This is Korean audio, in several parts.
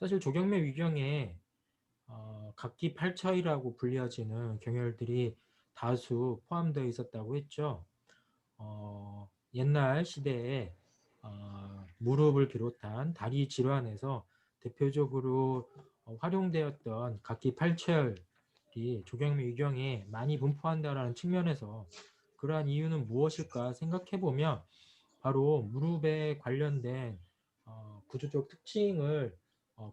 사실 조경매 위경에 각기 팔처이라고 불려지는 경혈들이 다수 포함되어 있었다고 했죠. 옛날 시대에 무릎을 비롯한 다리 질환에서 대표적으로 활용되었던 각기 팔처혈이 조경매 위경에 많이 분포한다는 측면에서 그러한 이유는 무엇일까 생각해 보면 바로 무릎에 관련된 구조적 특징을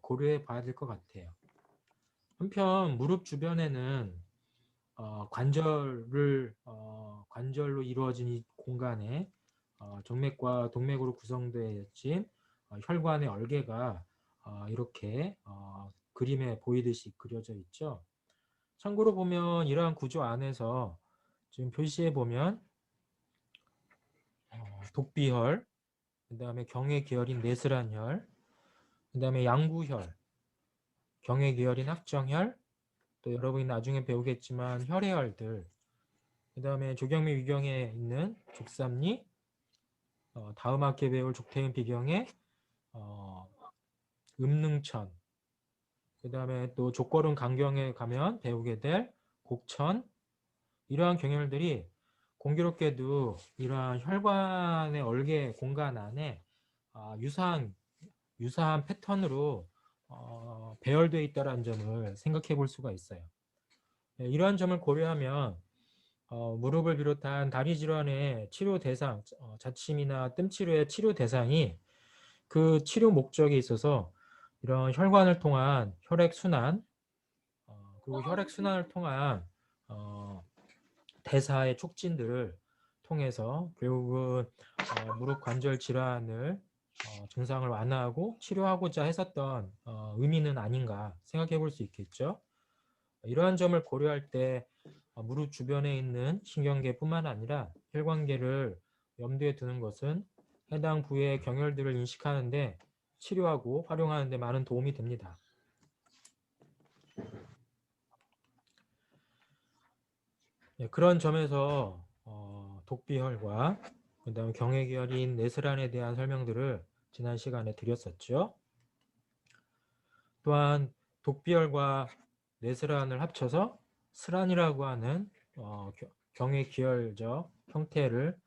고려해 봐야 될 것 같아요. 한편 무릎 주변에는 관절로 이루어진 이 공간에 정맥과 동맥으로 구성되어 있진 혈관의 얼개가 이렇게 그림에 보이듯이 그려져 있죠. 참고로 보면 이러한 구조 안에서 지금 표시해 보면 독비혈, 그 다음에 경의 계열인 내스란혈, 그 다음에 양구혈, 경의 계열인 합정혈, 또 여러분이 나중에 배우겠지만 혈해혈들, 그 다음에 조경미 위경에 있는 족삼리, 다음 학기에 배울 족태인 비경의 음능천, 그 다음에 또 족걸음 강경에 가면 배우게 될 곡천, 이러한 경혈들이 공교롭게도 이러한 혈관의 얼개 공간 안에 유사한 패턴으로 배열되어 있다는 점을 생각해 볼 수가 있어요. 이러한 점을 고려하면 무릎을 비롯한 다리 질환의 치료 대상, 자침이나 뜸 치료의 치료 대상이 그 치료 목적에 있어서 이런 혈관을 통한 혈액 순환, 그리고 혈액 순환을 통한 대사의 촉진들을 통해서 결국은 무릎 관절 질환을 증상을 완화하고 치료하고자 했었던 의미는 아닌가 생각해 볼 수 있겠죠. 이러한 점을 고려할 때 무릎 주변에 있는 신경계뿐만 아니라 혈관계를 염두에 두는 것은 해당 부위의 경혈들을 인식하는 데 치료하고 활용하는 데 많은 도움이 됩니다. 그런 점에서 독비혈과 그 다음 경외계열인 내스란에 대한 설명들을 지난 시간에 드렸었죠. 또한 독비혈과 내스란을 합쳐서 스란이라고 하는 경외계열적 형태를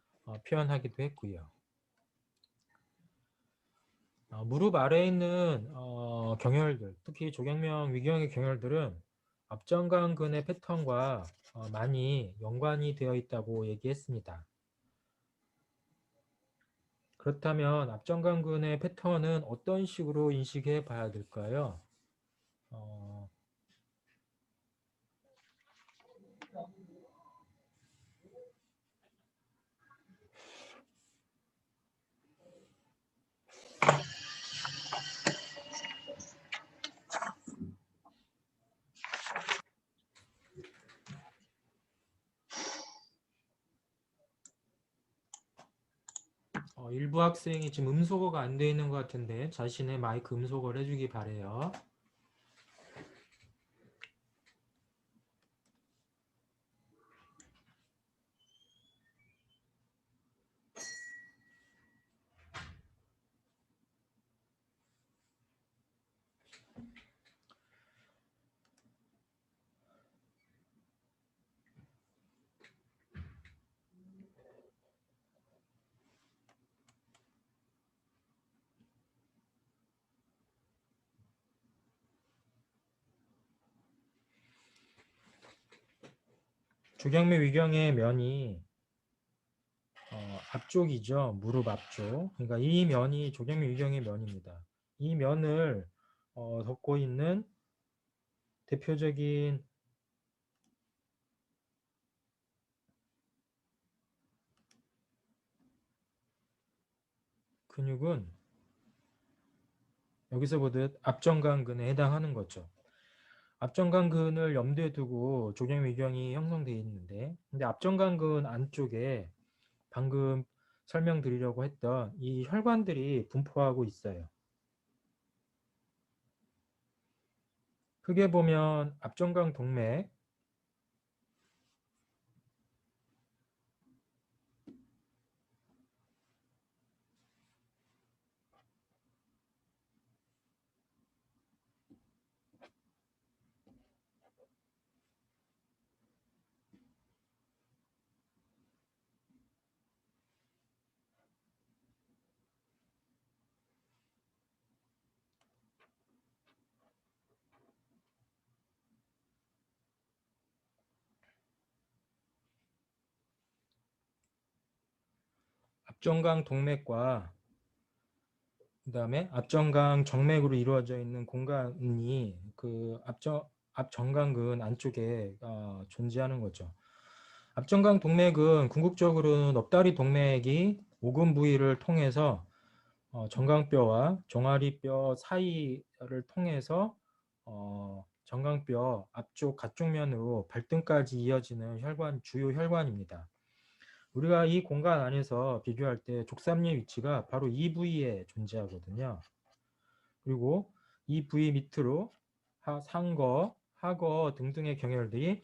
표현하기도 했고요. 무릎 아래에 있는 경혈들, 특히 조경명 위경의 경혈들은 앞정강근의 패턴과 많이 연관이 되어 있다고 얘기했습니다. 그렇다면 앞정강근의 패턴은 어떤 식으로 인식해 봐야 될까요? 일부 학생이 지금 음소거가 안 되어 있는 것 같은데 자신의 마이크 음소거를 해주기 바래요. 조경미 위경의 면이 앞쪽이죠. 무릎 앞쪽. 그러니까 이 면이 조경미 위경의 면입니다. 이 면을 덮고 있는 대표적인 근육은 여기서 보듯 앞정강근에 해당하는 거죠. 앞정강근을 염두에 두고 조경미경이 형성되어 있는데, 근데 앞정강근 안쪽에 방금 설명드리려고 했던 이 혈관들이 분포하고 있어요. 크게 보면 앞정강 동맥, 앞정강 동맥과 그다음에 앞정강 정맥으로 이루어져 있는 공간이 그 앞정강근 안쪽에 존재하는 거죠. 앞정강 동맥은 궁극적으로는 엎다리 동맥이 오금 부위를 통해서 정강뼈와 종아리뼈 사이를 통해서 정강뼈 앞쪽 가쪽면으로 발등까지 이어지는 주요 혈관입니다. 우리가 이 공간 안에서 비교할 때 족삼리의 위치가 바로 이 부위에 존재하거든요. 그리고 이 부위 밑으로 상거, 하거 등등의 경혈들이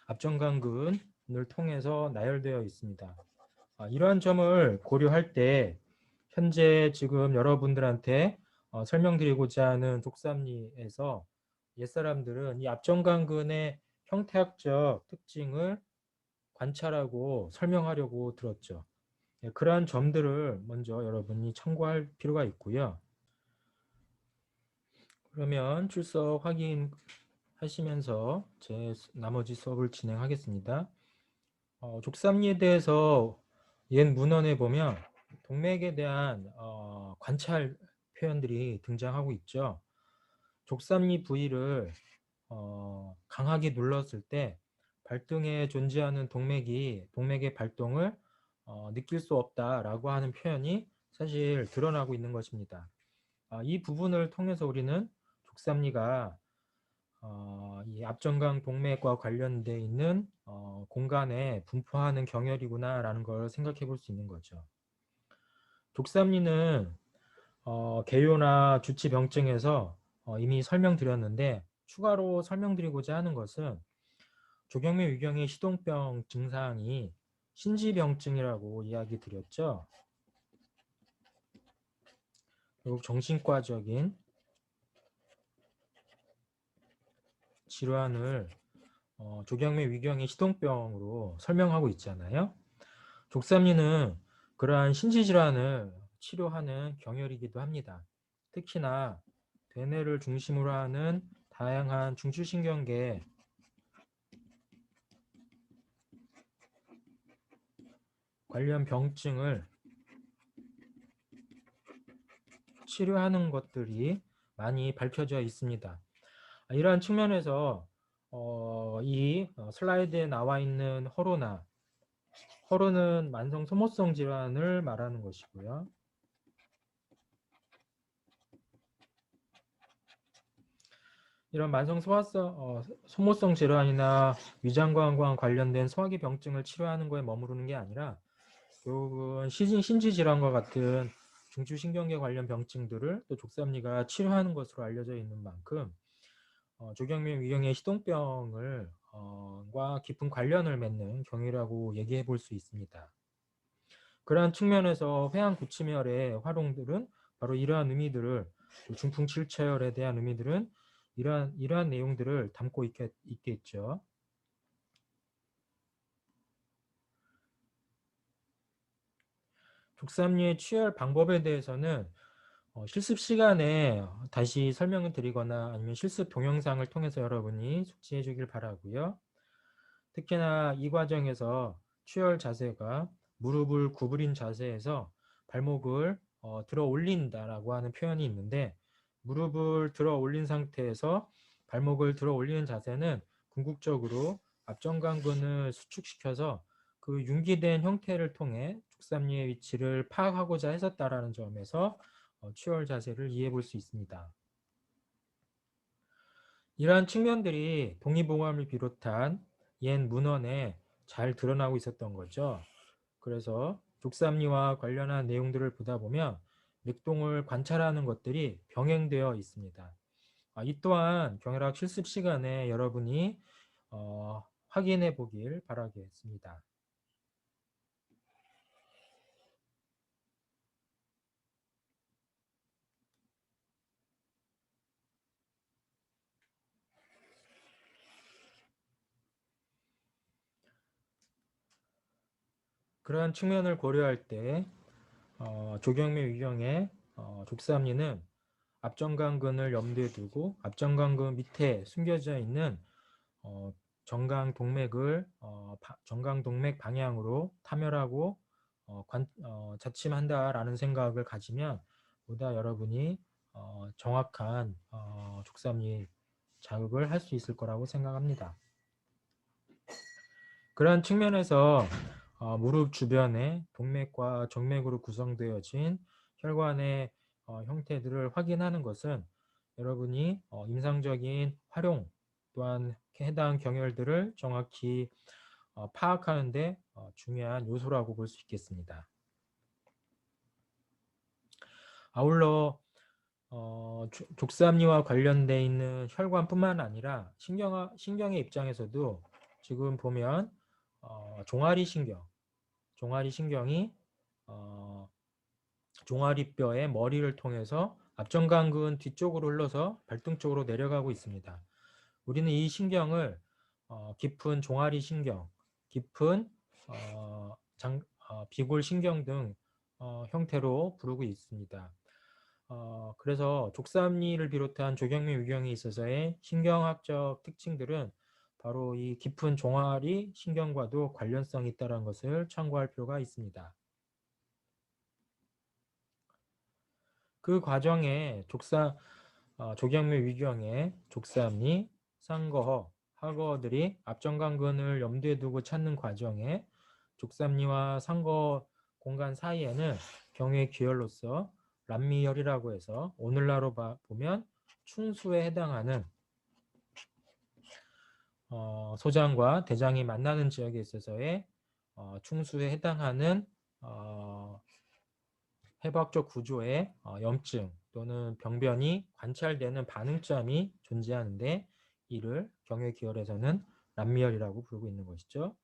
앞정강근을 통해서 나열되어 있습니다. 이러한 점을 고려할 때 현재 지금 여러분들한테 설명드리고자 하는 족삼리에서 옛사람들은 이 앞정강근의 형태학적 특징을 관찰하고 설명하려고 들었죠. 그러한 점들을 먼저 여러분이 참고할 필요가 있고요. 그러면 출석 확인하시면서 제 나머지 수업을 진행하겠습니다. 족삼리에 대해서 옛 문헌에 보면 동맥에 대한 관찰 표현들이 등장하고 있죠. 족삼리 부위를 강하게 눌렀을 때 발등에 존재하는 동맥의 발동을 느낄 수 없다라고 하는 표현이 사실 드러나고 있는 것입니다. 이 부분을 통해서 우리는 족삼리가 이 앞정강 동맥과 관련되어 있는 공간에 분포하는 경혈이구나라는 걸 생각해 볼 수 있는 거죠. 족삼리는 개요나 주치병증에서 이미 설명드렸는데 추가로 설명드리고자 하는 것은 조경미 위경의 시동병 증상이 신지병증이라고 이야기 드렸죠. 결국 정신과적인 질환을 조경미 위경의 시동병으로 설명하고 있잖아요. 족삼리는 그러한 신지질환을 치료하는 경혈이기도 합니다. 특히나 대뇌를 중심으로 하는 다양한 중추신경계 관련 병증을 치료하는 것들이 많이 밝혀져 있습니다. 이러한 측면에서 이 슬라이드에 나와 있는 허로는 만성 소모성 질환을 말하는 것이고요. 이런 만성 소모성 질환이나 위장관과 관련된 소화기 병증을 치료하는 거에 머무르는 게 아니라 결국은 신지 질환과 같은 중추신경계 관련 병증들을 또 족삼리가 치료하는 것으로 알려져 있는 만큼 조경미 위경의 시동병을 과 깊은 관련을 맺는 경위라고 얘기해 볼 수 있습니다. 그러한 측면에서 회항구치멸의 활용들은 바로 이러한 의미들을 중풍칠처혈에 대한 의미들은 이러한 내용들을 담고 있겠죠. 족삼리의 취혈 방법에 대해서는 실습 시간에 다시 설명을 드리거나 아니면 실습 동영상을 통해서 여러분이 숙지해 주길 바라고요. 특히나 이 과정에서 취혈 자세가 무릎을 구부린 자세에서 발목을 들어 올린다라고 하는 표현이 있는데 무릎을 들어 올린 상태에서 발목을 들어 올리는 자세는 궁극적으로 앞정강근을 수축시켜서 그 융기된 형태를 통해 족삼리의 위치를 파악하고자 했었다라는 점에서 취혈 자세를 이해해 볼 수 있습니다. 이러한 측면들이 독립보감을 비롯한 옛 문헌에 잘 드러나고 있었던 거죠. 그래서 족삼리와 관련한 내용들을 보다 보면 맥동을 관찰하는 것들이 병행되어 있습니다. 이 또한 경혈학 실습 시간에 여러분이 확인해 보길 바라겠습니다. 그러한 측면을 고려할 때 조경미 위경의 족삼리는 앞정강근을 염두에 두고 앞정강근 밑에 숨겨져 있는 정강동맥을 정강동맥 방향으로 타멸하고 자침한다라는 생각을 가지면 보다 여러분이 정확한 족삼리 자극을 할 수 있을 거라고 생각합니다. 그러한 측면에서 무릎 주변에 동맥과 정맥으로 구성되어진 혈관의 형태들을 확인하는 것은 여러분이 임상적인 활용 또한 해당 경혈들을 정확히 파악하는 데 중요한 요소라고 볼 수 있겠습니다. 아울러 족삼리와 관련되어 있는 혈관뿐만 아니라 신경의 입장에서도 지금 보면 종아리 신경이 종아리뼈의 머리를 통해서 앞전강근 뒤쪽으로 흘러서 발등 쪽으로 내려가고 있습니다. 우리는 이 신경을 깊은 종아리 신경, 깊은 비골 신경 등 형태로 부르고 있습니다. 그래서 족삼리를 비롯한 조경미 위경에 있어서의 신경학적 특징들은 바로 이 깊은 종아리 신경과도 관련성이 있다는 것을 참고할 필요가 있습니다. 그 과정에 조경미 위경의 족삼리, 상거허, 하거들이 앞전강근을 염두에 두고 찾는 과정에 족삼리와 상거 공간 사이에는 경의 기혈로서 람미혈이라고 해서 오늘날로 보면 충수에 해당하는 소장과 대장이 만나는 지역에 있어서의 충수에 해당하는 해부학적 구조의 염증 또는 병변이 관찰되는 반응점이 존재하는데 이를 경혈기혈에서는 람미혈이라고 부르고 있는 것이죠.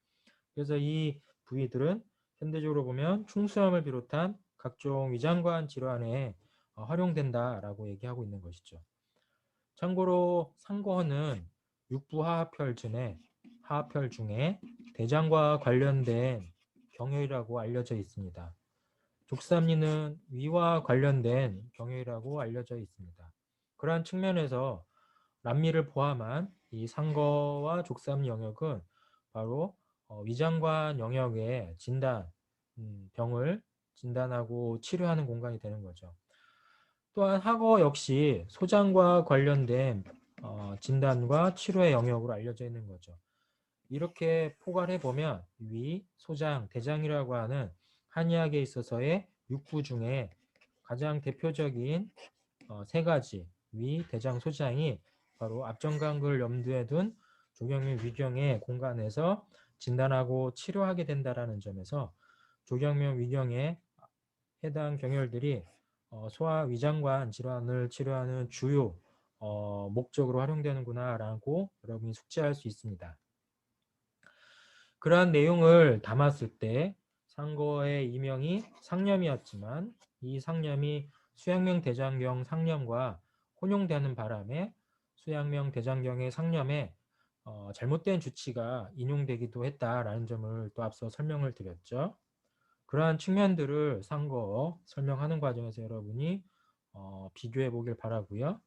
그래서 이 부위들은 현대적으로 보면 충수염을 비롯한 각종 위장관 질환에 활용된다라고 얘기하고 있는 것이죠. 참고로 상거허는 육부 하합혈 중에 대장과 관련된 경혈이라고 알려져 있습니다. 족삼리는 위와 관련된 경혈이라고 알려져 있습니다. 그러한 측면에서 람미를 포함한 이 상거와 족삼리 영역은 바로 위장관 영역의 병을 진단하고 치료하는 공간이 되는 거죠. 또한 하거 역시 소장과 관련된 진단과 치료의 영역으로 알려져 있는 거죠. 이렇게 포괄해 보면 위, 소장, 대장이라고 하는 한의학에 있어서의 육부 중에 가장 대표적인 세 가지 위, 대장, 소장이 바로 앞전강근을 염두에 둔 조경미 위경의 공간에서 진단하고 치료하게 된다라는 점에서 조경미 위경의 해당 경혈들이 소화 위장관 질환을 치료하는 주요 목적으로 활용되는구나 라고 여러분이 숙지할 수 있습니다. 그러한 내용을 담았을 때 상거의 이명이 상념이었지만 이 상념이 수양명 대장경 상념과 혼용되는 바람에 수양명 대장경의 상념에 잘못된 주치가 인용되기도 했다라는 점을 또 앞서 설명을 드렸죠. 그러한 측면들을 상거 설명하는 과정에서 여러분이 비교해 보길 바라고요.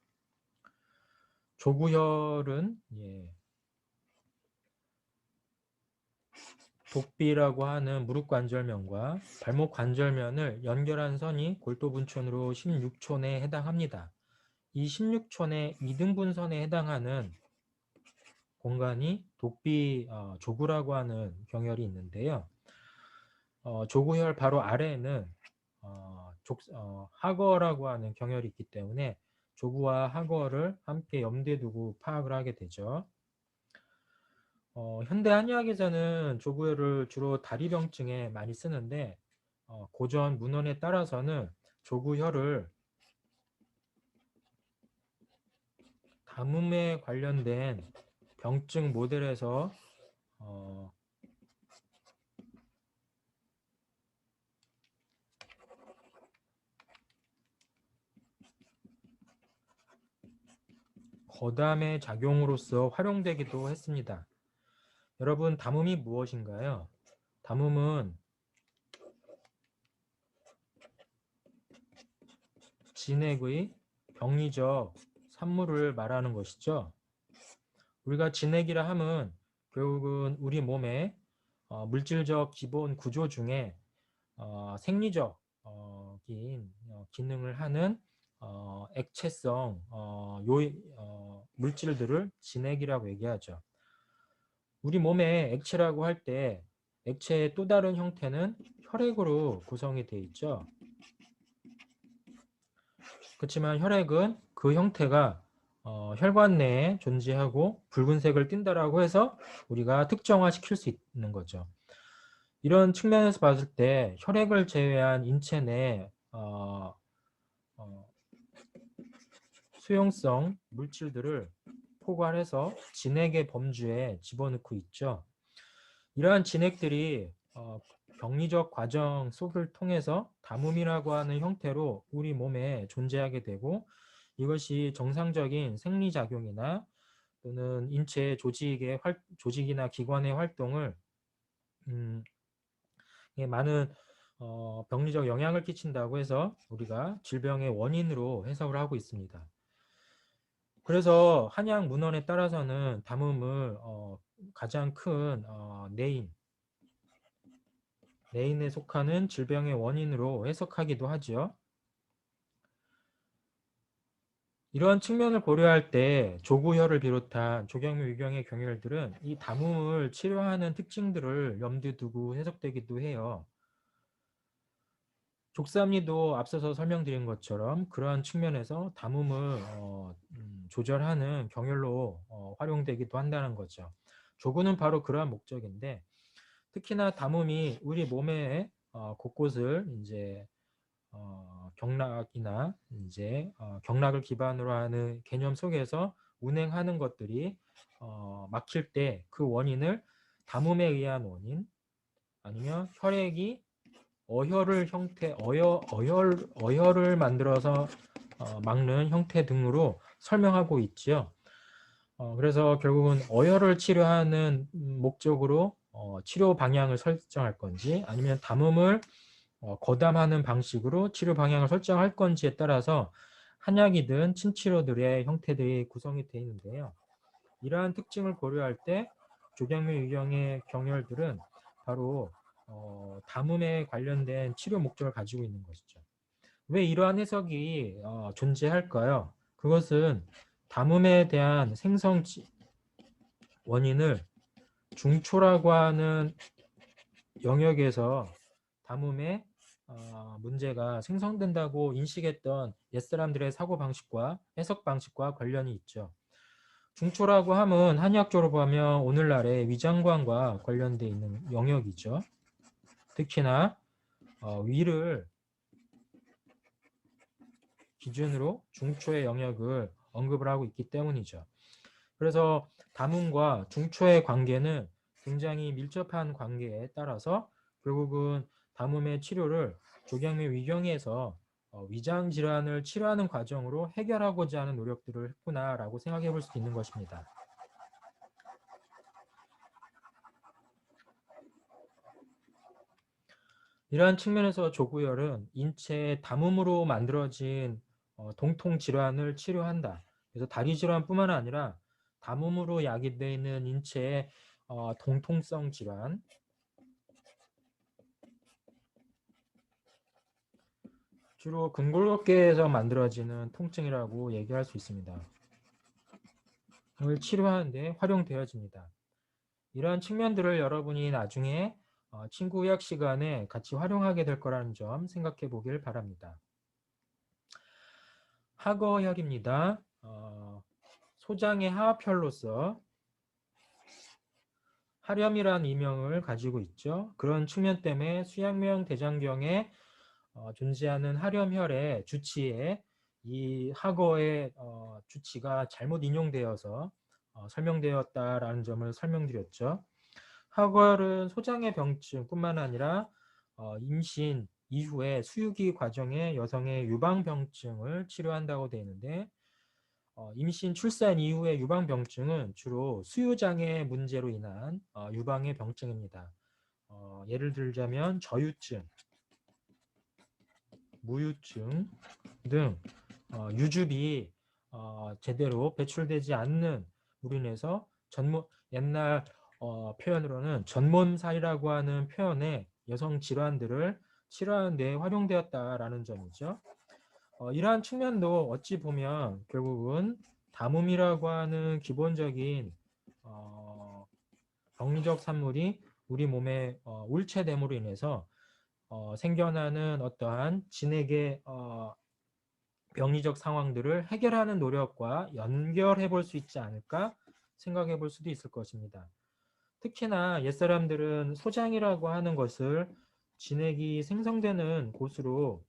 조구혈은 독비라고 하는 무릎 관절면과 발목 관절면을 연결한 선이 골도분촌으로 16촌에 해당합니다. 이 16촌의 2등분선에 해당하는 공간이 독비 조구라고 하는 경혈이 있는데요. 조구혈 바로 아래에는 하거라고 하는 경혈이 있기 때문에 조구와 하거를 함께 염두에 두고 파악을 하게 되죠. 현대 한의학에서는 조구혈을 주로 다리병증에 많이 쓰는데 고전 문헌에 따라서는 조구혈을 담음에 관련된 병증 모델에서 거담의 작용으로서 활용되기도 했습니다. 여러분, 담음이 무엇인가요? 담음은 진액의 병리적 산물을 말하는 것이죠. 우리가 진액이라 함은 결국은 우리 몸의 물질적 기본 구조 중에 생리적 기능을 하는 액체성 물질들을 진액이라고 얘기하죠. 우리 몸에 액체라고 할 때 액체의 또 다른 형태는 혈액으로 구성이 되어 있죠. 그렇지만 혈액은 그 형태가 혈관 내에 존재하고 붉은색을 띈다라고 해서 우리가 특정화시킬 수 있는 거죠. 이런 측면에서 봤을 때 혈액을 제외한 인체 내 수용성 물질들을 포괄해서 진액의 범주에 집어넣고 있죠. 이러한 진액들이 병리적 과정 속을 통해서 담음이라고 하는 형태로 우리 몸에 존재하게 되고, 이것이 정상적인 생리작용이나 또는 인체 조직이나 기관의 활동을 많은 병리적 영향을 끼친다고 해서 우리가 질병의 원인으로 해석을 하고 있습니다. 그래서 한약 문헌에 따라서는 담음을 가장 큰 내인에 속하는 질병의 원인으로 해석하기도 하죠. 이러한 측면을 고려할 때 조구혈을 비롯한 조경미 위경의 경혈들은 이 담음을 치료하는 특징들을 염두에 두고 해석되기도 해요. 족삼리도 앞서서 설명드린 것처럼 그러한 측면에서 담음을 조절하는 경혈로 활용되기도 한다는 거죠. 조구는 바로 그러한 목적인데, 특히나 담음이 우리 몸의 곳곳을 이제 경락이나 경락을 기반으로 하는 개념 속에서 운행하는 것들이 막힐 때 그 원인을 담음에 의한 원인, 아니면 혈액이 어혈을 만들어서 막는 형태 등으로 설명하고 있죠. 그래서 결국은 어혈을 치료하는 목적으로 치료 방향을 설정할 건지, 아니면 담음을 거담하는 방식으로 치료 방향을 설정할 건지에 따라서 한약이든 친치료들의 형태들이 구성이 되어 있는데요. 이러한 특징을 고려할 때 조경미 위경의 경혈들은 바로 담음에 관련된 치료 목적을 가지고 있는 것이죠. 왜 이러한 해석이 존재할까요? 그것은 담음에 대한 생성 원인을 중초라고 하는 영역에서 담음에 문제가 생성된다고 인식했던 옛사람들의 사고방식과 해석방식과 관련이 있죠. 중초라고 하면 한의학적으로 보면 오늘날의 위장관과 관련되어 있는 영역이죠. 특히나 위를 기준으로 중초의 영역을 언급을 하고 있기 때문이죠. 그래서 담음과 중초의 관계는 굉장히 밀접한 관계에 따라서 결국은 담음의 치료를 조경미 위경에서 위장 질환을 치료하는 과정으로 해결하고자 하는 노력들을 했구나라고 생각해 볼 수 있는 것입니다. 이러한 측면에서 조구열은 인체의 담음으로 만들어진 동통 질환을 치료한다. 그래서 다리 질환뿐만 아니라 담음으로 야기되어 있는 인체의 동통성 질환, 주로 근골격계에서 만들어지는 통증이라고 얘기할 수 있습니다. 을 치료하는 데 활용되어집니다. 이러한 측면들을 여러분이 나중에 친구 의학 시간에 같이 활용하게 될 거라는 점 생각해 보길 바랍니다. 하거혈입니다. 소장의 하합혈로서 하렴이라는 이명을 가지고 있죠. 그런 측면 때문에 수양명 대장경에 존재하는 하렴혈의 주치에 이 하거의 주치가 잘못 인용되어서 설명되었다라는 점을 설명드렸죠. 하거혈은 소장의 병증뿐만 아니라 임신 이후에 수유기 과정에 여성의 유방병증을 치료한다고 되어 있는데, 임신 출산 이후의 유방병증은 주로 수유장애 문제로 인한 유방의 병증입니다. 예를 들자면 저유증, 무유증 등 유즙이 제대로 배출되지 않는 으로 인해서 옛날 표현으로는 전몬살이라고 하는 표현의 여성 질환들을 치료하는 데 활용되었다라는 점이죠. 이러한 측면도 어찌 보면 결국은 담음이라고 하는 기본적인 병리적 산물이 우리 몸에 울체됨으로 인해서 생겨나는 어떠한 진액의 병리적 상황들을 해결하는 노력과 연결해 볼 수 있지 않을까 생각해 볼 수도 있을 것입니다. 특히나 옛사람들은 소장이라고 하는 것을 진액이 생성되는 곳으로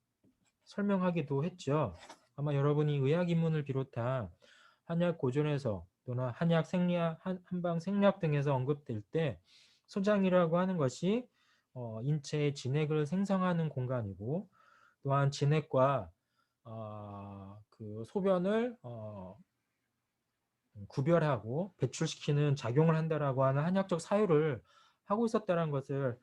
설명하기도 했죠. 아마 여러분이 의학인문을 비롯한 한약 고전에서 또는 한약 생리학, 한방 생리학 등에서 언급될 때 소장이라고 하는 것이 인체의 진액을 생성하는 공간이고, 또한 진액과 그 소변을 구별하고 배출시키는 작용을 한다라고 하는 한약적 사유를 하고 있었다는 것을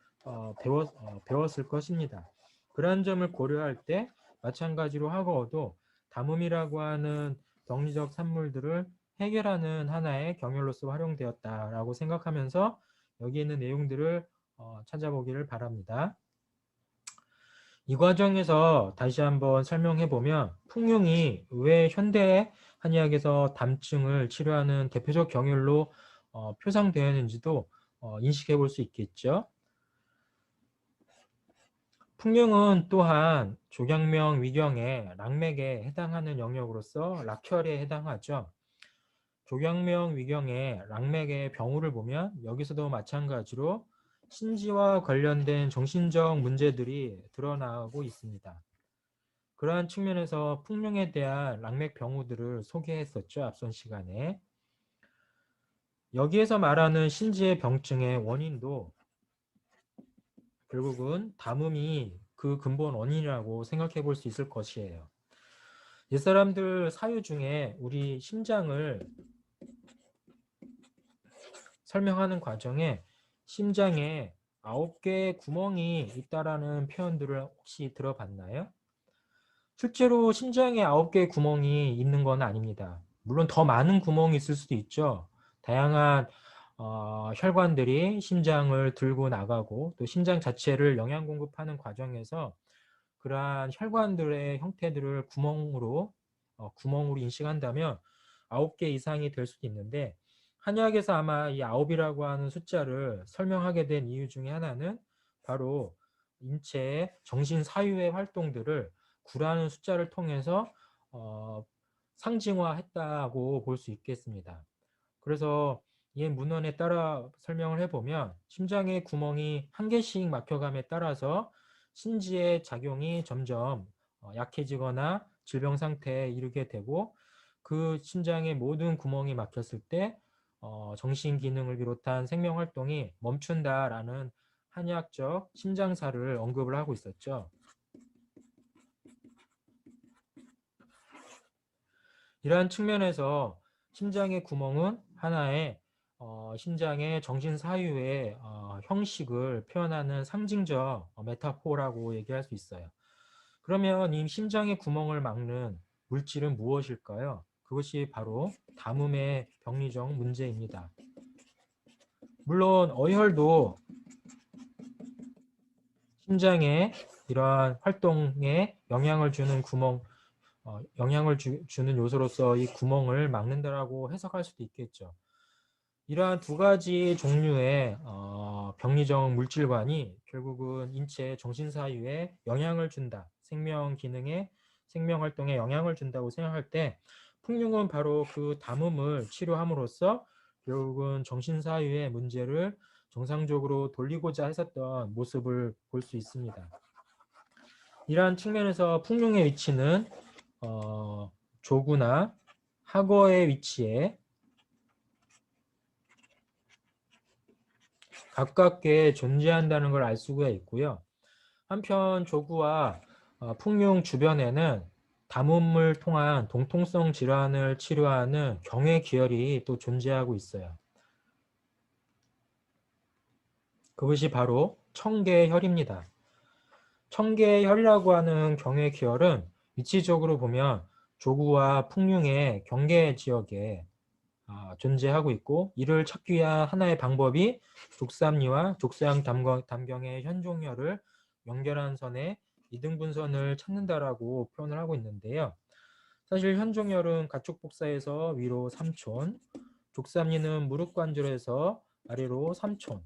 배웠을 것입니다. 그러한 점을 고려할 때 마찬가지로 하고도 담음이라고 하는 병리적 산물들을 해결하는 하나의 경혈로서 활용되었다라고 생각하면서 여기 있는 내용들을 찾아보기를 바랍니다. 이 과정에서 다시 한번 설명해 보면 풍룡이 왜 현대 한의학에서 담증을 치료하는 대표적 경혈로 표상되었는지도 인식해 볼 수 있겠죠. 풍룡은 또한 조경명 위경의 락맥에 해당하는 영역으로서 락혈에 해당하죠. 조경명 위경의 락맥의 병우를 보면 여기서도 마찬가지로 신지와 관련된 정신적 문제들이 드러나고 있습니다. 그러한 측면에서 풍룡에 대한 락맥 병우들을 소개했었죠. 앞선 시간에. 여기에서 말하는 신지의 병증의 원인도 결국은 담음이 그 근본 원인이라고 생각해 볼 수 있을 것이에요. 옛사람들 사유 중에 우리 심장을 설명하는 과정에 심장에 9개의 구멍이 있다라는 표현들을 혹시 들어봤나요? 실제로 심장에 9개의 구멍이 있는 건 아닙니다. 물론 더 많은 구멍이 있을 수도 있죠. 다양한 혈관들이 심장을 들고 나가고 또 심장 자체를 영양 공급하는 과정에서 그러한 혈관들의 형태들을 구멍으로 인식한다면 9개 이상이 될 수도 있는데, 한의학에서 아마 이 9이라고 하는 숫자를 설명하게 된 이유 중에 하나는 바로 인체의 정신 사유의 활동들을 9라는 숫자를 통해서 상징화했다고 볼 수 있겠습니다. 그래서 이 문헌에 따라 설명을 해보면 심장의 구멍이 한 개씩 막혀감에 따라서 신지의 작용이 점점 약해지거나 질병 상태에 이르게 되고, 그 심장의 모든 구멍이 막혔을 때 정신 기능을 비롯한 생명 활동이 멈춘다라는 한의학적 심장사를 언급을 하고 있었죠. 이러한 측면에서 심장의 구멍은 하나의 심장의 정신 사유의 형식을 표현하는 상징적 메타포라고 얘기할 수 있어요. 그러면 이 심장의 구멍을 막는 물질은 무엇일까요? 그것이 바로 담음의 병리적 문제입니다. 물론 어혈도 심장의 이러한 활동에 영향을 주는 구멍, 영향을 주는 요소로서 이 구멍을 막는다라고 해석할 수도 있겠죠. 이러한 두 가지 종류의 병리적 물질관이 결국은 인체 정신사유에 영향을 준다, 생명 기능에, 생명 활동에 영향을 준다고 생각할 때 풍룡은 바로 그 담음을 치료함으로써 결국은 정신사유의 문제를 정상적으로 돌리고자 했었던 모습을 볼 수 있습니다. 이러한 측면에서 풍룡의 위치는 조구나 하거의 위치에 가깝게 존재한다는 걸 알 수가 있고요. 한편 조구와 풍룡 주변에는 담음을 통한 동통성 질환을 치료하는 경외 기혈이 또 존재하고 있어요. 그것이 바로 청계혈입니다. 청계혈이라고 하는 경외 기혈은 위치적으로 보면 조구와 풍룡의 경계 지역에 존재하고 있고, 이를 찾기 위한 하나의 방법이 족삼리와 족서양 담경의 현종혈을 연결한 선의 이등분선을 찾는다라고 표현을 하고 있는데요. 사실 현종열은 가축복사에서 위로 3촌, 족삼리는 무릎관절에서 아래로 3촌,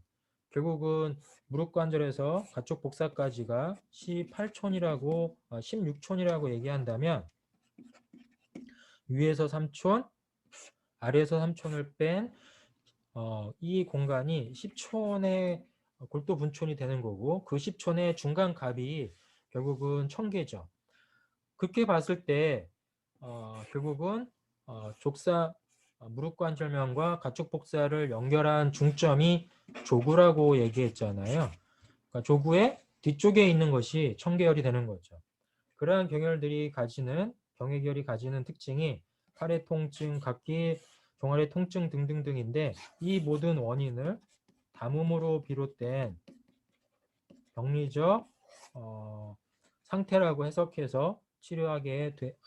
결국은 무릎관절에서 가축복사까지가 18촌이라고 16촌이라고 얘기한다면 위에서 3촌, 아래에서 3촌을 뺀 이 공간이 10촌의 골도 분촌이 되는 거고 그 10촌의 중간 값이 결국은 1000개죠. 그렇게 봤을 때 결국은 족사 무릎관절면과 가축복사를 연결한 중점이 조구라고 얘기했잖아요. 그러니까 조구의 뒤쪽에 있는 것이 청계열이 되는 거죠. 그러한 경혈들이 가지는 경계결이 가지는 특징이 팔의 통증, 각기, 종아리 통증 등등등인데 이 모든 원인을 담음으로 비롯된 병리적 상태라고 해석해서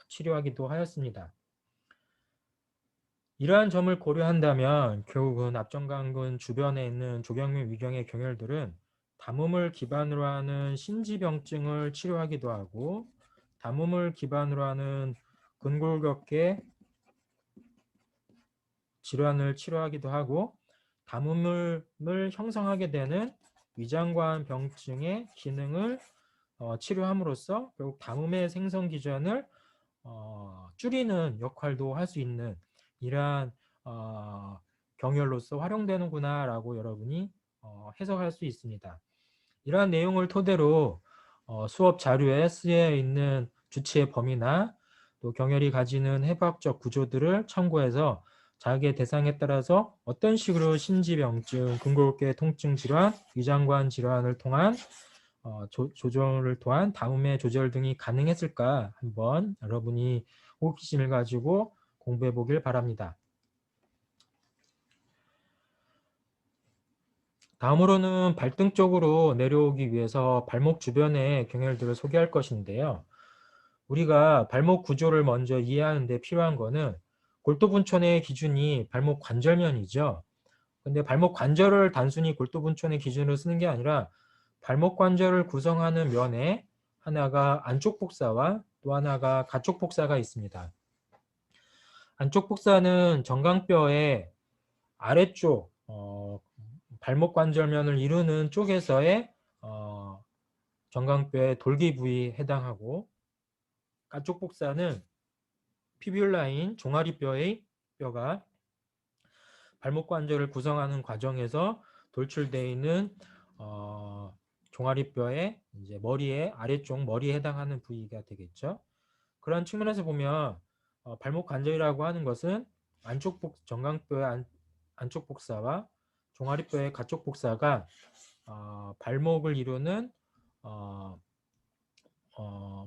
치료하기도 하였습니다. 이러한 점을 고려한다면 결국은 앞전강근 주변에 있는 조경미 위경의 경혈들은 담음을 기반으로 하는 신지병증을 치료하기도 하고 담음을 기반으로 하는 근골격계 질환을 치료하기도 하고 담음을 형성하게 되는 위장관 병증의 기능을 치료함으로써 결국 담음의 생성 기전을 줄이는 역할도 할 수 있는 이러한 경혈로서 활용되는구나 라고 여러분이 해석할 수 있습니다. 이러한 내용을 토대로 수업 자료에 쓰여 있는 주치의 범위나 또 경혈이 가지는 해부학적 구조들을 참고해서 자기의 대상에 따라서 어떤 식으로 신지병증, 근골격 통증 질환, 위장관 질환을 통한 조정을 통한 담음의 조절 등이 가능했을까 한번 여러분이 호기심을 가지고 공부해 보길 바랍니다. 다음으로는 발등 쪽으로 내려오기 위해서 발목 주변의 경혈들을 소개할 것인데요. 우리가 발목 구조를 먼저 이해하는 데 필요한 거는 골도분촌의 기준이 발목 관절면이죠. 근데 발목 관절을 단순히 골도분촌의 기준으로 쓰는 게 아니라 발목 관절을 구성하는 면에 하나가 안쪽 복사와 또 하나가 가쪽 복사가 있습니다. 안쪽 복사는 정강뼈의 아래쪽 발목 관절면을 이루는 쪽에서의 정강뼈의 돌기 부위에 해당하고 가쪽 복사는 피뷸라인 종아리뼈의 뼈가 발목 관절을 구성하는 과정에서 돌출되어 있는 종아리뼈의 이제 머리의 아래쪽 머리에 해당하는 부위가 되겠죠. 그런 측면에서 보면 발목 관절이라고 하는 것은 정강뼈의 안쪽 복사와 종아리뼈의 가쪽 복사가 발목을 이루는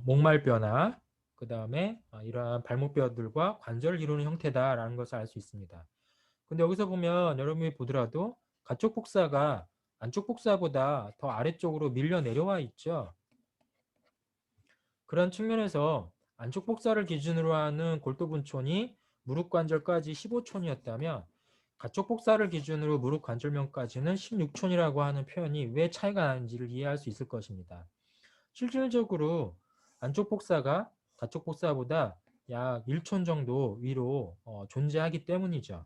목말뼈나 그 다음에 이러한 발목뼈들과 관절을 이루는 형태다라는 것을 알 수 있습니다. 근데 여기서 보면 여러분이 보더라도 가쪽 복사가 안쪽 복사보다 더 아래쪽으로 밀려 내려와 있죠. 그런 측면에서 안쪽 복사를 기준으로 하는 골도분촌이 무릎 관절까지 15촌이었다면 가쪽 복사를 기준으로 무릎 관절면까지는 16촌이라고 하는 표현이 왜 차이가 나는지를 이해할 수 있을 것입니다. 실질적으로 안쪽 복사가 가쪽 복사보다 약 1촌 정도 위로 존재하기 때문이죠.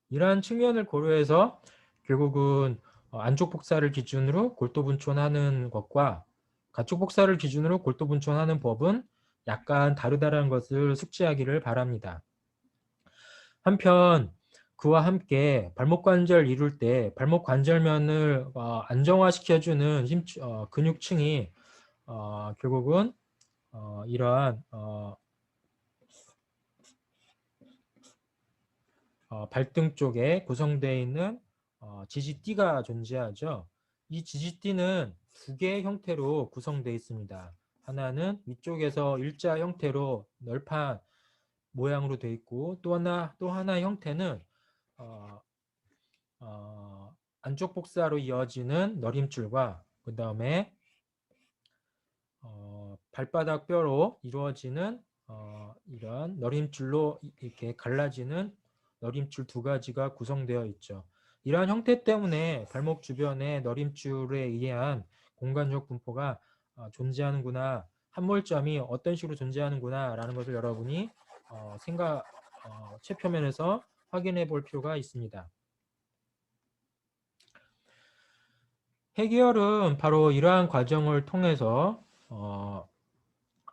이러한 측면을 고려해서 결국은 안쪽 복사를 기준으로 골도분촌하는 것과 가쪽 복사를 기준으로 골도분촌하는 법은 약간 다르다는 것을 숙지하기를 바랍니다. 한편 그와 함께 발목 관절 이룰 때 발목 관절면을 안정화시켜주는 근육층이 결국은 이러한 발등 쪽에 구성되어 있는 지지띠가 존재하죠. 이 지지띠는 두 개의 형태로 구성되어 있습니다. 하나는 위쪽에서 일자 형태로 널판 모양으로 되어 있고 또 하나 형태는 안쪽 복사로 이어지는 너림줄과 그 다음에 발바닥 뼈로 이루어지는 이런 너림줄로 이렇게 갈라지는 너림줄 두 가지가 구성되어 있죠. 이러한 형태 때문에 발목 주변의 너림줄에 의한 공간적 분포가 존재하는구나, 함몰점이 어떤 식으로 존재하는구나 라는 것을 여러분이 최표면에서 확인해 볼 필요가 있습니다. 해결은 바로 이러한 과정을 통해서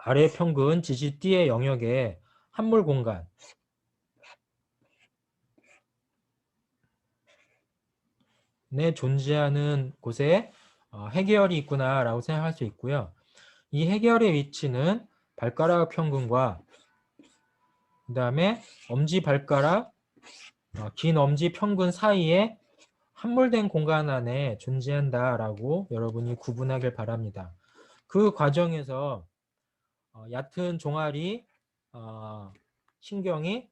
아래 평근 지시 D의 영역에 함몰 공간에 존재하는 곳에 해결이 있구나 라고 생각할 수 있고요. 이 해결의 위치는 발가락 평근과 그 다음에 엄지발가락, 긴 엄지 평근 사이에 함몰된 공간 안에 존재한다라고 여러분이 구분하길 바랍니다. 그 과정에서 얕은 종아리 신경이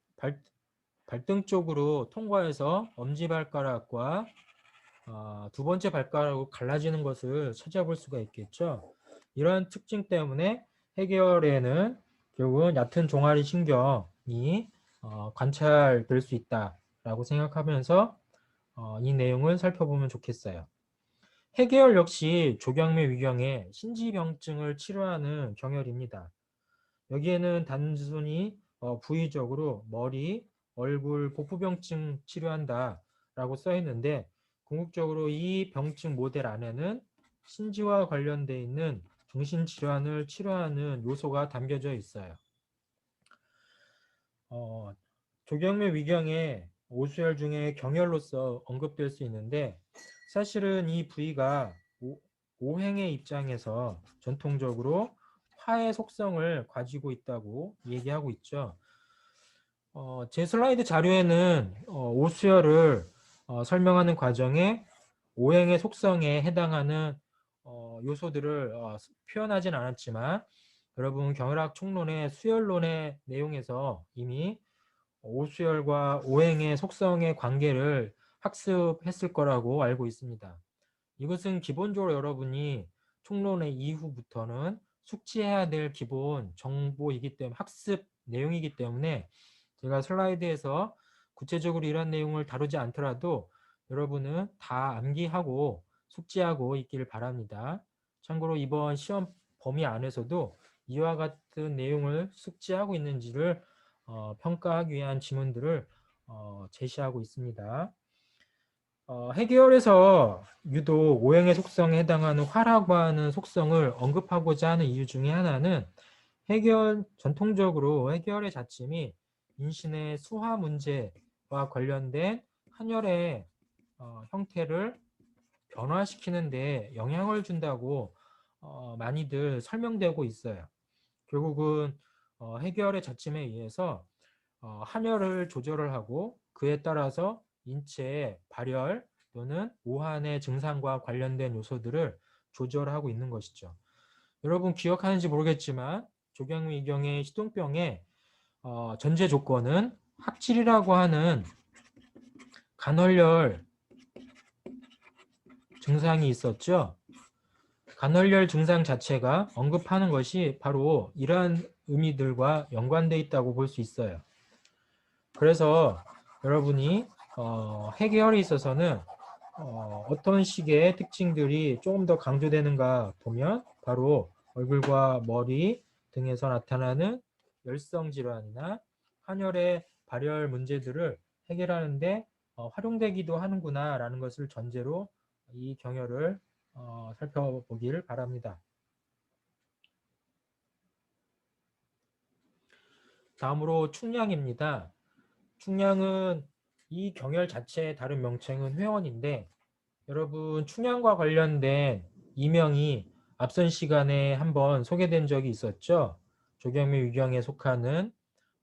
발등 쪽으로 통과해서 엄지발가락과 두 번째 발가락으로 갈라지는 것을 찾아볼 수가 있겠죠. 이러한 특징 때문에 해결에는 결국은 얕은 종아리 신경이 관찰될 수 있다라고 생각하면서 이 내용을 살펴보면 좋겠어요. 해결 역시 조경미 위경의 신지병증을 치료하는 경혈입니다. 여기에는 단순히 부위적으로 머리, 얼굴, 복부병증 치료한다 라고 써 있는데, 궁극적으로 이 병증 모델 안에는 신지와 관련되어 있는 정신질환을 치료하는 요소가 담겨져 있어요. 조경미 위경의 오수혈 중에 경혈로서 언급될 수 있는데, 사실은 이 부위가 오행의 입장에서 전통적으로 화의 속성을 가지고 있다고 얘기하고 있죠. 제 슬라이드 자료에는 오수혈을 설명하는 과정에 오행의 속성에 해당하는 요소들을 표현하진 않았지만, 여러분 경혈학 총론의 수혈론의 내용에서 이미 오수혈과 오행의 속성의 관계를 학습했을 거라고 알고 있습니다. 이것은 기본적으로 여러분이 총론의 이후부터는 숙지해야 될 기본 정보이기 때문에, 학습 내용이기 때문에 제가 슬라이드에서 구체적으로 이런 내용을 다루지 않더라도 여러분은 다 암기하고 숙지하고 있기를 바랍니다. 참고로 이번 시험 범위 안에서도 이와 같은 내용을 숙지하고 있는지를 평가하기 위한 지문들을 제시하고 있습니다. 해결에서 유독 오행의 속성에 해당하는 화라고 하는 속성을 언급하고자 하는 이유 중에 하나는, 전통적으로 해결의 자침이 인신의 수화 문제와 관련된 한혈의 형태를 변화시키는 데 영향을 준다고 많이들 설명되고 있어요. 결국은 해결의 자침에 의해서 한혈을 조절을 하고 그에 따라서 인체의 발열 또는 오한의 증상과 관련된 요소들을 조절하고 있는 것이죠. 여러분 기억하는지 모르겠지만 조경미경의 시동병의 전제 조건은 합질이라고 하는 간헐열 증상이 있었죠. 간헐열 증상 자체가 언급하는 것이 바로 이러한 의미들과 연관되어 있다고 볼 수 있어요. 그래서 여러분이 해결에 있어서는 어떤 식의 특징들이 조금 더 강조되는가 보면, 바로 얼굴과 머리 등에서 나타나는 열성 질환이나 한혈의 발열 문제들을 해결하는데 활용되기도 하는구나 라는 것을 전제로 이 경혈을 살펴보길 바랍니다. 다음으로 충량입니다. 충량은 이 경혈 자체의 다른 명칭은 회원인데, 여러분 충량과 관련된 이명이 앞선 시간에 한번 소개된 적이 있었죠. 조경미 위경에 속하는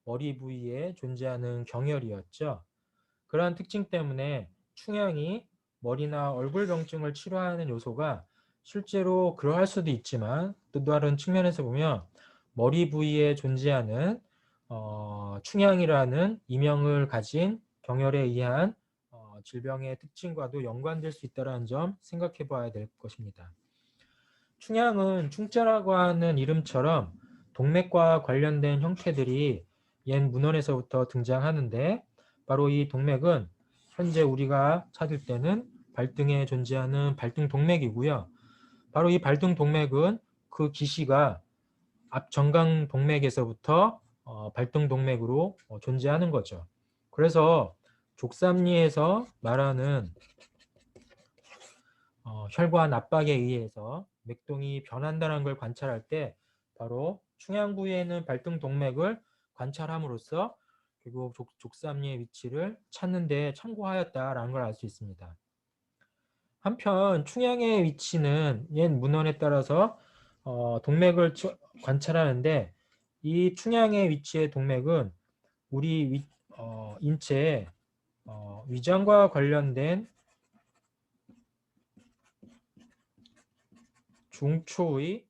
머리 부위에 존재하는 경혈이었죠. 그러한 특징 때문에 충량이 머리나 얼굴 병증을 치료하는 요소가 실제로 그러할 수도 있지만, 또 다른 측면에서 보면 머리 부위에 존재하는 충량이라는 이명을 가진 경혈에 의한 질병의 특징과도 연관될 수 있다는 점 생각해 봐야 될 것입니다. 충량은 충자라고 하는 이름처럼 동맥과 관련된 형태들이 옛 문헌에서부터 등장하는데, 바로 이 동맥은 현재 우리가 찾을 때는 발등에 존재하는 발등 동맥이고요. 바로 이 발등 동맥은 그 기시가 앞 정강 동맥에서부터 발등 동맥으로 존재하는 거죠. 그래서 족삼리에서 말하는 혈관 압박에 의해서 맥동이 변한다는 걸 관찰할 때 바로 충양 부위에 있는 발등 동맥을 관찰함으로써 결국 족삼리의 위치를 찾는 데 참고하였다라는 걸 알 수 있습니다. 한편 충양의 위치는 옛 문헌에 따라서 동맥을 관찰하는데 이 충양의 위치의 동맥은 우리 인체의 위장과 관련된 중초의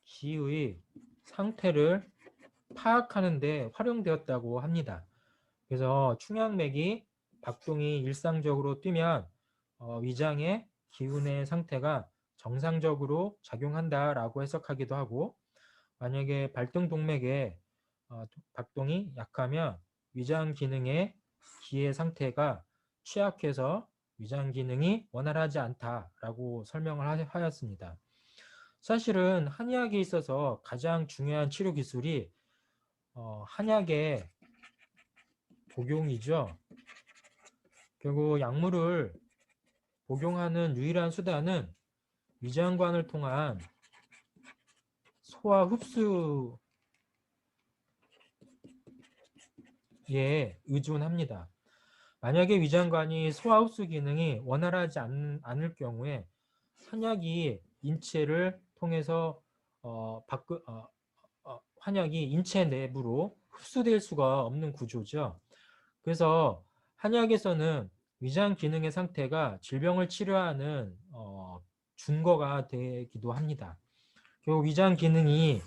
기의 상태를 파악하는 데 활용되었다고 합니다. 그래서 충양맥이 박동이 일상적으로 뛰면 위장의 기운의 상태가 정상적으로 작용한다라고 해석하기도 하고, 만약에 발등 동맥에 박동이 약하면 위장 기능의 기의 상태가 취약해서 위장 기능이 원활하지 않다라고 설명을 하였습니다. 사실은 한의학에 있어서 가장 중요한 치료 기술이 한약의 복용이죠. 결국 약물을 복용하는 유일한 수단은 위장관을 통한 소화 흡수에 의존합니다. 만약에 위장관이 소화 흡수 기능이 원활하지 않을 경우에 한약이 인체를 통해서 한약이 인체 내부로 흡수될 수가 없는 구조죠. 그래서 한약에서는 위장 기능의 상태가 질병을 치료하는 준거가 되기도 합니다. 결국 위장 기능이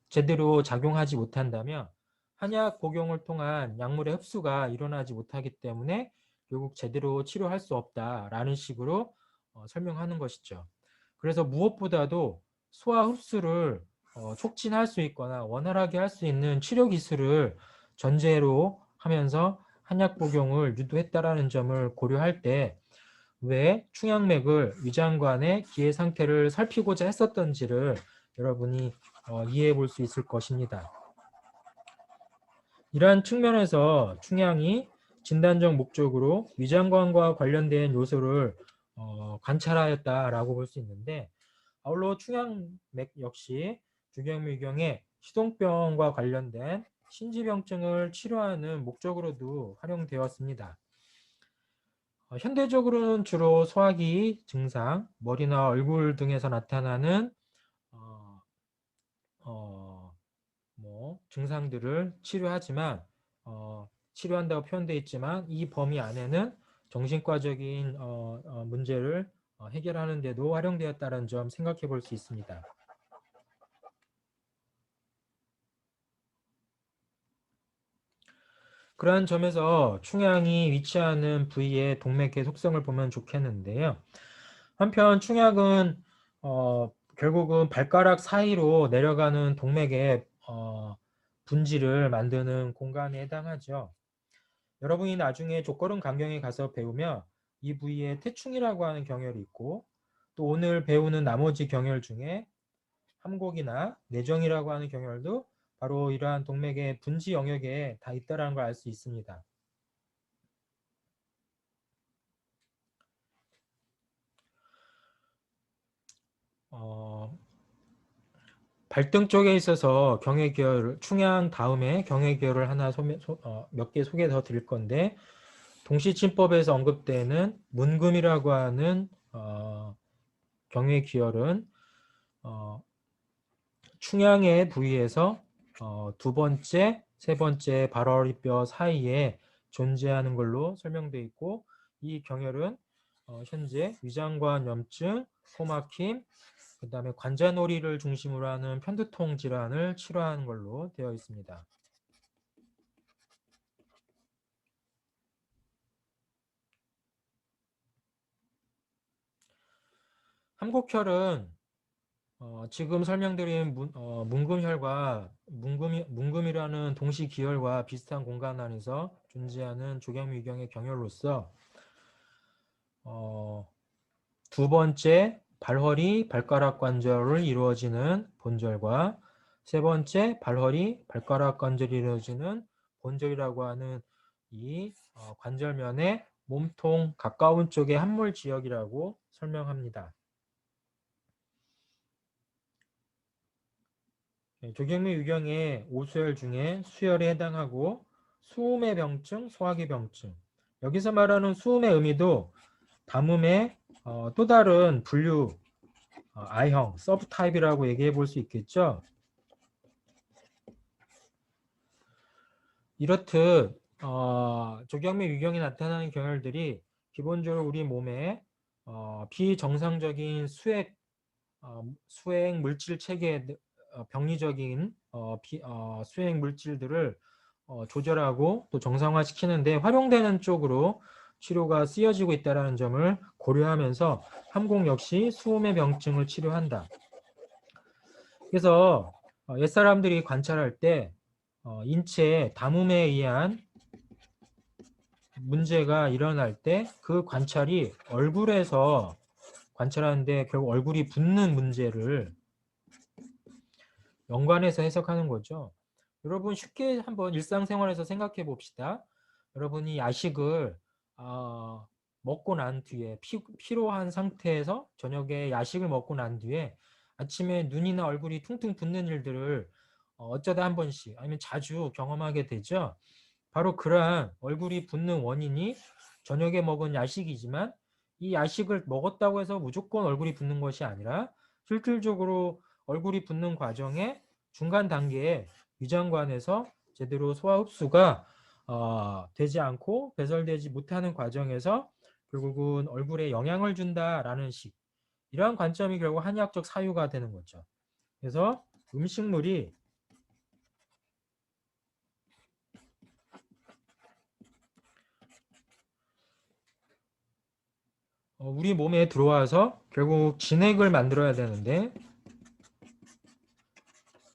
제대로 작용하지 못한다면 한약 복용을 통한 약물의 흡수가 일어나지 못하기 때문에 결국 제대로 치료할 수 없다라는 식으로 설명하는 것이죠. 그래서 무엇보다도 소화 흡수를 촉진할 수 있거나 원활하게 할 수 있는 치료 기술을 전제로 하면서 한약 복용을 유도했다라는 점을 고려할 때 왜 충양맥을 위장관의 기의 상태를 살피고자 했었던지를 여러분이 이해해 볼 수 있을 것입니다. 이러한 측면에서 충양이 진단적 목적으로 위장관과 관련된 요소를 관찰하였다라고 볼 수 있는데, 아울러 충양맥 역시 주경미경의 시동병과 관련된 신지병증을 치료하는 목적으로도 활용되었습니다. 현대적으로는 주로 소화기 증상, 머리나 얼굴 등에서 나타나는 증상들을 치료하지만 치료한다고 표현되어 있지만 이 범위 안에는 정신과적인 문제를 해결하는 데도 활용되었다는 점 생각해 볼 수 있습니다. 그러한 점에서 충양이 위치하는 부위의 동맥의 속성을 보면 좋겠는데요. 한편 충양은 결국은 발가락 사이로 내려가는 동맥의 분지를 만드는 공간에 해당하죠. 여러분이 나중에 족걸음 강경에 가서 배우면 이 부위에 태충이라고 하는 경혈이 있고, 또 오늘 배우는 나머지 경혈 중에 함곡이나 내정이라고 하는 경혈도 바로 이러한 동맥의 분지 영역에 다 있다는 걸 알 수 있습니다. 발등 쪽에 있어서 경외계열, 충양 다음에 경외계열을 하나 몇 개 소개 더 드릴 건데, 동시침법에서 언급되는 문금이라고 하는 경외기열은 충양의 부위에서 두 번째, 세 번째 발어리뼈 사이에 존재하는 걸로 설명되어 있고, 이 경혈은 현재 위장관 염증, 코막힘, 그 다음에 관자놀이를 중심으로 하는 편두통 질환을 치료하는 걸로 되어 있습니다. 함곡혈은 지금 설명드린 문금혈과 문금이라는 동시기혈과 비슷한 공간 안에서 존재하는 조경미경의 경혈로서 두 번째 발허리 발가락 관절을 이루어지는 본절과 세 번째 발허리 발가락 관절이 이루어지는 본절이라고 하는 이 관절면의 몸통 가까운 쪽의 함몰 지역이라고 설명합니다. 조경미 유경의 5수열 중에 수열에 해당하고 수음의 병증, 소화기 병증. 여기서 말하는 수음의 의미도 담음의 또 다른 분류 I형, 서브타입이라고 얘기해 볼 수 있겠죠. 이렇듯 조경미 유경이 나타나는 경혈들이 기본적으로 우리 몸에 비정상적인 수행 물질 체계 병리적인 수행 물질들을 조절하고 또 정상화시키는데 활용되는 쪽으로 치료가 쓰여지고 있다는 점을 고려하면서 함공 역시 수음의 병증을 치료한다. 그래서 옛사람들이 관찰할 때 인체 담음에 의한 문제가 일어날 때 그 관찰이 얼굴에서 관찰하는데 결국 얼굴이 붓는 문제를 연관해서 해석하는 거죠. 여러분 쉽게 한번 일상생활에서 생각해 봅시다. 여러분이 야식을 먹고 난 뒤에 피로한 상태에서 저녁에 야식을 먹고 난 뒤에 아침에 눈이나 얼굴이 퉁퉁 붓는 일들을 어쩌다 한 번씩 아니면 자주 경험하게 되죠. 바로 그러한 얼굴이 붓는 원인이 저녁에 먹은 야식이지만 이 야식을 먹었다고 해서 무조건 얼굴이 붓는 것이 아니라 실질적으로 얼굴이 붓는 과정에 중간 단계에 위장관에서 제대로 소화 흡수가 되지 않고 배설되지 못하는 과정에서 결국은 얼굴에 영향을 준다라는 식, 이러한 관점이 결국 한의학적 사유가 되는 거죠. 그래서 음식물이 우리 몸에 들어와서 결국 진액을 만들어야 되는데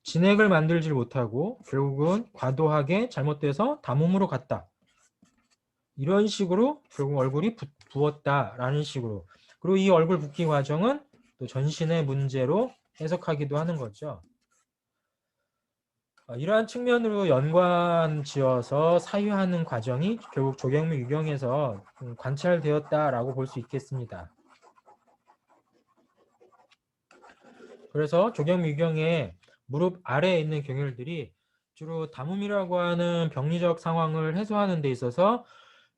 진액을 만들지 못하고 결국은 과도하게 잘못돼서 담음으로 갔다. 이런 식으로 결국 얼굴이 부었다라는 식으로. 그리고 이 얼굴 붓기 과정은 또 전신의 문제로 해석하기도 하는 거죠. 이러한 측면으로 연관 지어서 사유하는 과정이 결국 조경미 유경에서 관찰되었다라고 볼 수 있겠습니다. 그래서 조경미 유경의 무릎 아래에 있는 경혈들이 주로 담음이라고 하는 병리적 상황을 해소하는 데 있어서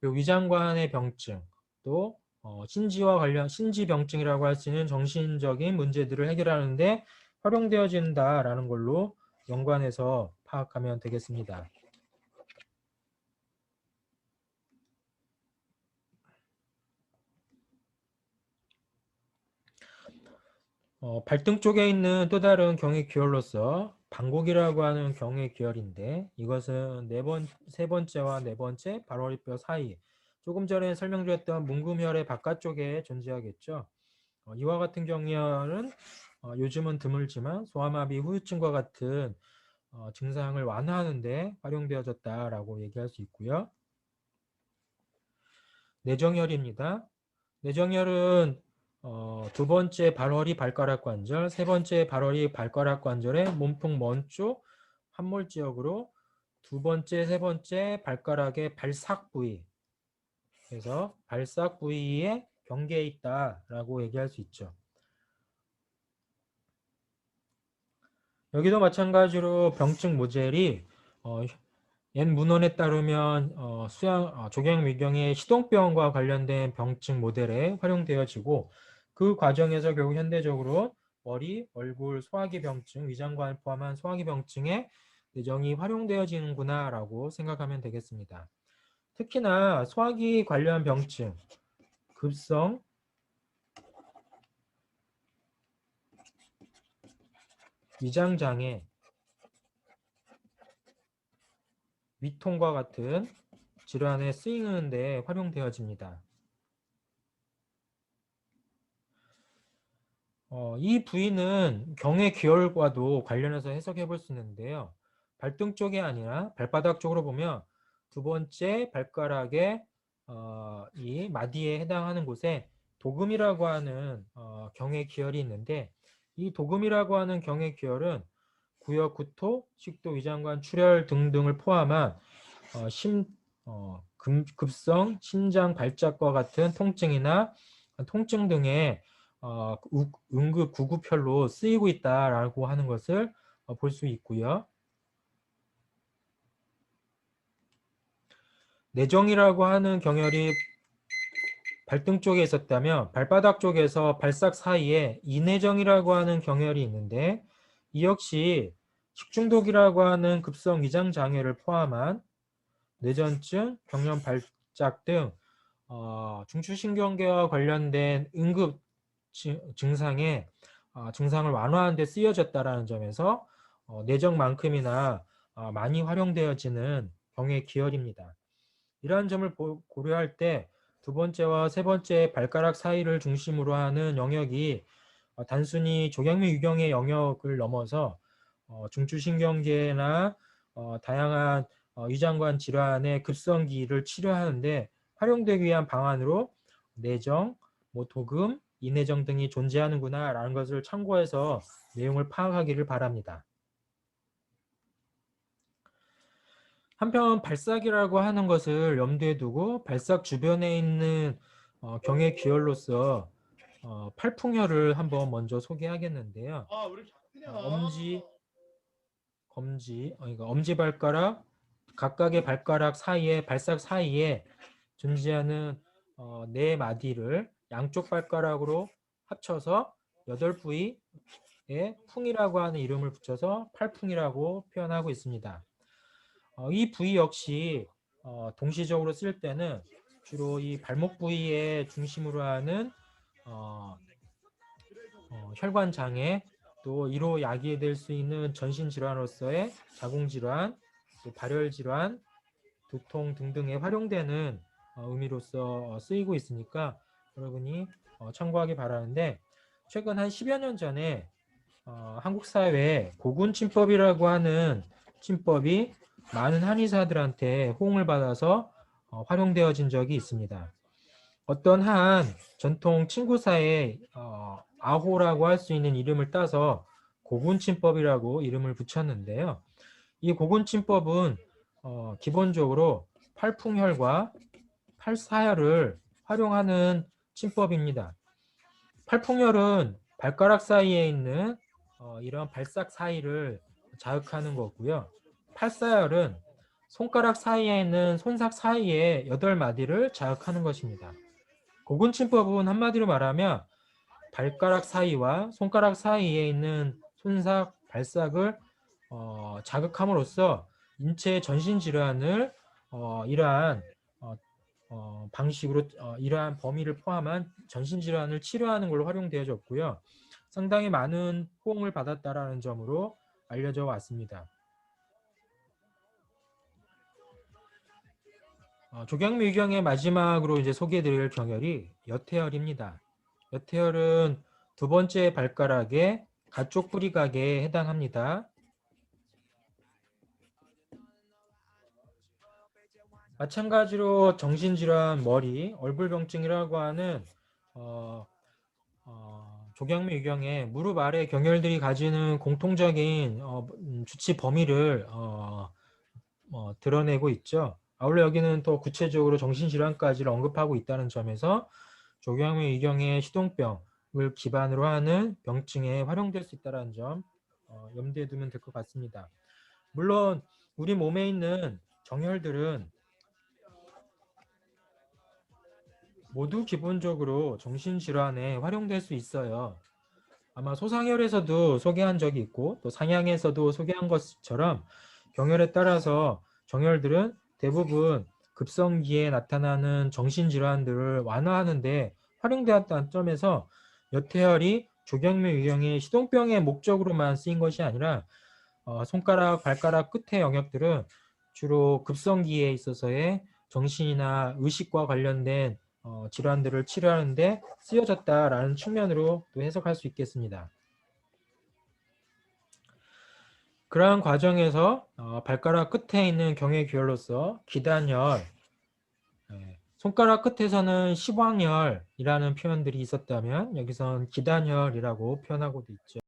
위장관의 병증, 또 신지와 관련 신지병증이라고 할 수 있는 정신적인 문제들을 해결하는 데 활용되어진다라는 걸로 연관해서 파악하면 되겠습니다. 발등 쪽에 있는 또 다른 경의 기혈로서 방곡이라고 하는 경의 기혈인데 이것은 세 번째와 네 번째 발허리뼈 사이, 조금 전에 설명드렸던 문금혈의 바깥쪽에 존재하겠죠. 이와 같은 경혈은 요즘은 드물지만 소아마비 후유증과 같은 증상을 완화하는 데 활용되어졌다라고 얘기할 수 있고요. 내정혈입니다. 내정혈은 두 번째 발허리 발가락 관절, 세 번째 발허리 발가락 관절의 몸통 먼 쪽 함몰 지역으로 두 번째, 세 번째 발가락의 발삭 부위, 그래서 발삭 부위에 경계에 있다라고 얘기할 수 있죠. 여기도 마찬가지로 병증 모델이 옛 문헌에 따르면 조경미경의 시동병과 관련된 병증 모델에 활용되어지고 그 과정에서 결국 현대적으로 머리, 얼굴, 소화기 병증, 위장관을 포함한 소화기 병증에 내정이 활용되어지는구나 라고 생각하면 되겠습니다. 특히나 소화기 관련 병증, 급성, 위장장애, 위통과 같은 질환에 쓰이는 데 활용되어집니다. 이 부위는 경의 기혈과도 관련해서 해석해 볼 수 있는데요. 발등 쪽이 아니라 발바닥 쪽으로 보면 두 번째 발가락의 이 마디에 해당하는 곳에 도금이라고 하는 경의 기혈이 있는데, 이 도금이라고 하는 경의 기혈은 구역, 구토, 식도, 위장관, 출혈 등등을 포함한 급성 심장 발작과 같은 통증이나 통증 등의 응급 구급혈로 쓰이고 있다라고 하는 것을 볼 수 있고요. 내정이라고 하는 경혈이 발등 쪽에 있었다면 발바닥 쪽에서 발싹 사이에 이내정이라고 하는 경혈이 있는데, 이 역시 식중독이라고 하는 급성 위장 장애를 포함한 뇌전증, 경련 발작 등 중추신경계와 관련된 응급 증상에 증상을 완화하는 데 쓰여졌다라는 점에서 내정만큼이나 많이 활용되어지는 경의 기혈입니다. 이러한 점을 고려할 때 두 번째와 세 번째 발가락 사이를 중심으로 하는 영역이 단순히 조경미 유경의 영역을 넘어서 중추신경계나 다양한 위장관 질환의 급성기를 치료하는데 활용되기 위한 방안으로 내정, 도금, 이내정 등이 존재하는구나 라는 것을 참고해서 내용을 파악하기를 바랍니다. 한편 발삭이라고 하는 것을 염두에 두고 발삭 주변에 있는 경의 기혈로서 팔풍혈을 한번 먼저 소개하겠는데요. 엄지, 검지, 그러니까 엄지발가락, 각각의 발가락 사이에 발삭 사이에 존재하는 네 마디를 양쪽 발가락으로 합쳐서 8부위에 풍이라고 하는 이름을 붙여서 팔풍이라고 표현하고 있습니다. 이 부위 역시 동시적으로 쓸 때는 주로 이 발목 부위에 중심으로 하는 혈관 장애, 또 이로 야기될 수 있는 전신 질환으로서의 자궁 질환, 또 발열 질환, 두통 등등에 활용되는 의미로서 쓰이고 있으니까 여러분이 참고하기 바라는데, 최근 한 10여 년 전에 한국 사회에 고군침법이라고 하는 침법이 많은 한의사들한테 호응을 받아서 활용되어진 적이 있습니다. 어떤 한 전통 친구사에 아호라고 할 수 있는 이름을 따서 고군침법이라고 이름을 붙였는데요. 이 고군침법은 기본적으로 팔풍혈과 팔사혈을 활용하는 침법입니다. 팔풍혈은 발가락 사이에 있는 이런 발삭 사이를 자극하는 거고요. 팔사혈은 손가락 사이에 있는 손삭 사이의 8마디를 자극하는 것입니다. 고군침법은 한마디로 말하면 발가락 사이와 손가락 사이에 있는 손삭, 발삭을 자극함으로써 인체 전신 질환을 이러한 방식으로 이러한 범위를 포함한 전신 질환을 치료하는 걸로 활용되어졌고요. 상당히 많은 호응을 받았다라는 점으로 알려져 왔습니다. 조경미경의 마지막으로 이제 소개해드릴 경혈이 여태혈입니다. 여태혈은 두 번째 발가락의 가쪽 뿌리각에 해당합니다. 마찬가지로 정신질환, 머리, 얼굴병증이라고 하는 조경미 유경의 무릎 아래 경혈들이 가지는 공통적인 주치 범위를 드러내고 있죠. 아울러 여기는 또 구체적으로 정신질환까지를 언급하고 있다는 점에서 조경미 유경의 시동병을 기반으로 하는 병증에 활용될 수 있다는 점 염두에 두면 될 것 같습니다. 물론 우리 몸에 있는 정혈들은 모두 기본적으로 정신질환에 활용될 수 있어요. 아마 소상혈에서도 소개한 적이 있고 또 상향에서도 소개한 것처럼 경혈에 따라서 정혈들은 대부분 급성기에 나타나는 정신질환들을 완화하는 데 활용되었다는 점에서 여태혈이 조경미 유형의 시동병의 목적으로만 쓰인 것이 아니라 손가락, 발가락 끝의 영역들은 주로 급성기에 있어서의 정신이나 의식과 관련된 질환들을 치료하는 데 쓰여졌다라는 측면으로 또 해석할 수 있겠습니다. 그러한 과정에서 발가락 끝에 있는 경의 기혈로서 기단혈, 손가락 끝에서는 시광혈이라는 표현들이 있었다면 여기선 기단혈이라고 표현하고도 있죠.